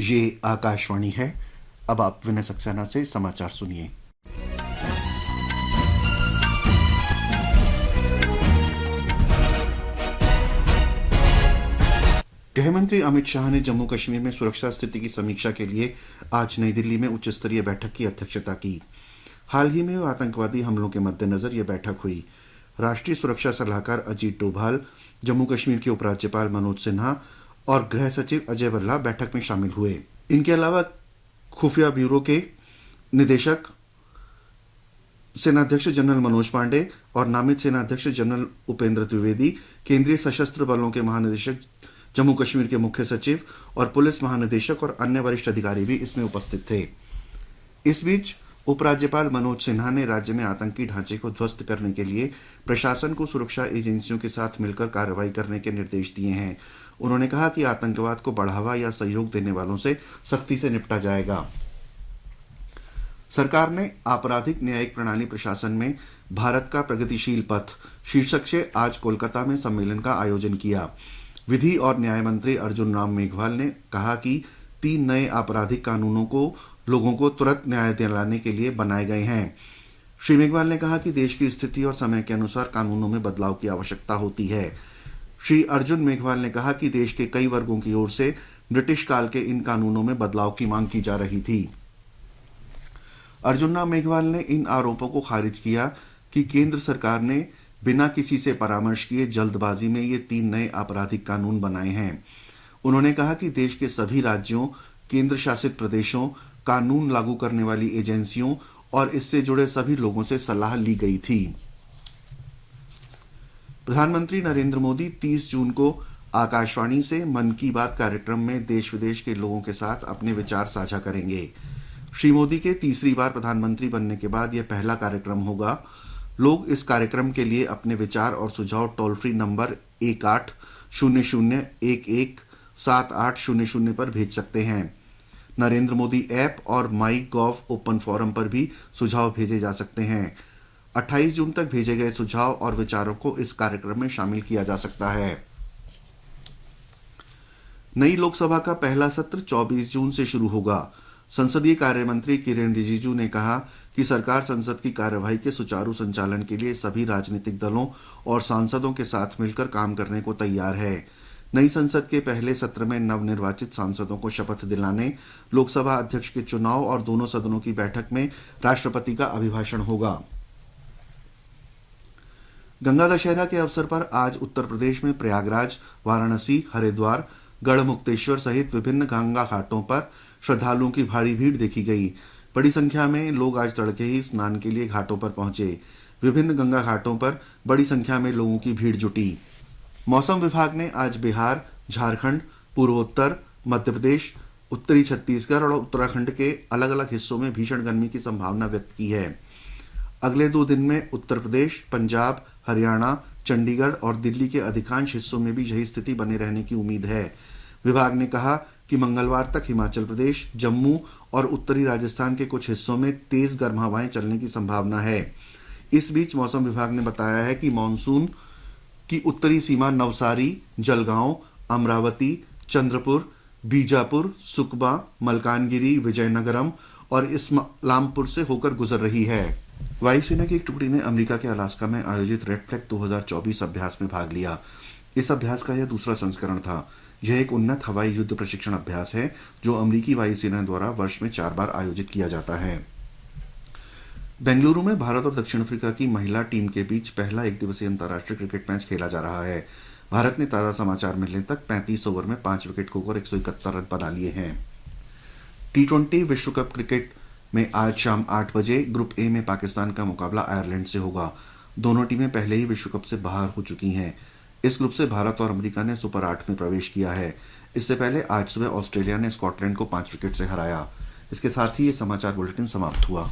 ये आकाशवाणी है। अब आप विनय सक्सेना से समाचार सुनिए। गृहमंत्री अमित शाह ने जम्मू कश्मीर में सुरक्षा स्थिति की समीक्षा के लिए आज नई दिल्ली में उच्च स्तरीय बैठक की अध्यक्षता की। हाल ही में हुए आतंकवादी हमलों के मद्देनजर यह बैठक हुई। राष्ट्रीय सुरक्षा सलाहकार अजीत डोभाल, जम्मू कश्मीर के उपराज्यपाल मनोज सिन्हा और गृह सचिव अजय भल्ला बैठक में शामिल हुए। इनके अलावा खुफिया ब्यूरो के निदेशक सेनाध्यक्ष जनरल मनोज पांडे और नामित सेनाध्यक्ष जनरल उपेंद्र द्विवेदी, केंद्रीय सशस्त्र बलों के महानिदेशक, जम्मू कश्मीर के मुख्य सचिव और पुलिस महानिदेशक और अन्य वरिष्ठ अधिकारी भी इसमें उपस्थित थे। इस बीच उपराज्यपाल मनोज सिन्हा ने राज्य में आतंकी ढांचे को ध्वस्त करने के लिए प्रशासन को सुरक्षा एजेंसियों के साथ मिलकर कार्रवाई करने के निर्देश दिए हैं। उन्होंने कहा कि आतंकवाद को बढ़ावा या सहयोग देने वालों से सख्ती से निपटा जाएगा। सरकार ने आपराधिक न्यायिक प्रणाली प्रशासन में भारत का प्रगतिशील पथ शीर्षक से आज कोलकाता में सम्मेलन का आयोजन किया। विधि और न्याय मंत्री अर्जुन राम मेघवाल ने कहा कि 3 नए आपराधिक कानूनों को लोगों को तुरंत न्याय दिलाने के लिए बनाए गए हैं। श्री मेघवाल ने कहा कि देश की स्थिति और समय के अनुसार कानूनों में बदलाव की आवश्यकता होती है। श्री अर्जुन मेघवाल ने कहा कि देश के कई वर्गों की ओर से ब्रिटिश काल के इन कानूनों में बदलाव की मांग की जा रही थी। अर्जुन राम मेघवाल ने इन आरोपों को खारिज किया कि केंद्र सरकार ने बिना किसी से परामर्श किए जल्दबाजी में ये 3 नए आपराधिक कानून बनाए हैं। उन्होंने कहा कि देश के सभी राज्यों, केंद्र शासित प्रदेशों, कानून लागू करने वाली एजेंसियों और इससे जुड़े सभी लोगों से सलाह ली गई थी। प्रधानमंत्री नरेंद्र मोदी 30 जून को आकाशवाणी से मन की बात कार्यक्रम में देश विदेश के लोगों के साथ अपने विचार साझा करेंगे। श्री मोदी के तीसरी बार प्रधानमंत्री बनने के बाद यह पहला कार्यक्रम होगा। लोग इस कार्यक्रम के लिए अपने विचार और सुझाव टोल फ्री नंबर 1800117800 पर भेज सकते हैं। नरेंद्र मोदी ऐप और माई गॉव ओपन फोरम पर भी सुझाव भेजे जा सकते हैं। 28 जून तक भेजे गए सुझाव और विचारों को इस कार्यक्रम में शामिल किया जा सकता है। नई लोकसभा का पहला सत्र 24 जून से शुरू होगा। संसदीय कार्य मंत्री किरेन रिजिजू ने कहा कि सरकार संसद की कार्यवाही के सुचारू संचालन के लिए सभी राजनीतिक दलों और सांसदों के साथ मिलकर काम करने को तैयार है। नई संसद के पहले सत्र में नवनिर्वाचित सांसदों को शपथ दिलाने, लोकसभा अध्यक्ष के चुनाव और दोनों सदनों की बैठक में राष्ट्रपति का अभिभाषण होगा। गंगा दशहरा के अवसर पर आज उत्तर प्रदेश में प्रयागराज, वाराणसी, हरिद्वार, गढ़मुक्तेश्वर सहित विभिन्न गंगा घाटों पर श्रद्धालुओं की भारी भीड़ देखी गई। बड़ी संख्या में लोग आज तड़के ही स्नान के लिए घाटों पर पहुंचे। विभिन्न गंगा घाटों पर बड़ी संख्या में लोगों की भीड़ जुटी। मौसम विभाग ने आज बिहार, झारखंड, पूर्वोत्तर मध्य प्रदेश, उत्तरी छत्तीसगढ़ और उत्तराखंड के अलग अलग हिस्सों में भीषण गर्मी की संभावना व्यक्त की है। अगले 2 दिन में उत्तर प्रदेश, पंजाब, हरियाणा, चंडीगढ़ और दिल्ली के अधिकांश हिस्सों में भी यही स्थिति बने रहने की उम्मीद है। विभाग ने कहा कि मंगलवार तक हिमाचल प्रदेश, जम्मू और उत्तरी राजस्थान के कुछ हिस्सों में तेज गर्म हवाएं चलने की संभावना है। इस बीच मौसम विभाग ने बताया है कि मानसून की उत्तरी सीमा नवसारी, जलगांव, अमरावती, चंद्रपुर, बीजापुर, सुकमा, मलकानगिरी, विजयनगरम और इस्लामपुर से होकर गुजर रही है। वायुसेना की एक टुकड़ी ने अमेरिका के अलास्का में आयोजित रेड फ्लैग 2024 अभ्यास में भाग लिया। इस अभ्यास का यह दूसरा संस्करण था। यह एक उन्नत हवाई युद्ध प्रशिक्षण अभ्यास है जो अमेरिकी वायुसेना द्वारा वर्ष में 4 बार आयोजित किया जाता है। बेंगलुरु में भारत और दक्षिण अफ्रीका की महिला टीम के बीच पहला एक दिवसीय अंतर्राष्ट्रीय क्रिकेट मैच खेला जा रहा है। भारत ने ताज़ा समाचार मिलने तक 35 ओवर में 5 विकेट खोकर 171 रन बना लिए हैं। T20 विश्व कप क्रिकेट में आज शाम 8 बजे ग्रुप ए में पाकिस्तान का मुकाबला आयरलैंड से होगा। दोनों टीमें पहले ही विश्व कप से बाहर हो चुकी हैं। इस ग्रुप से भारत और अमेरिका ने सुपर 8 में प्रवेश किया है। इससे पहले आज सुबह ऑस्ट्रेलिया ने स्कॉटलैंड को 5 विकेट से हराया। इसके साथ ही ये समाचार बुलेटिन समाप्त हुआ।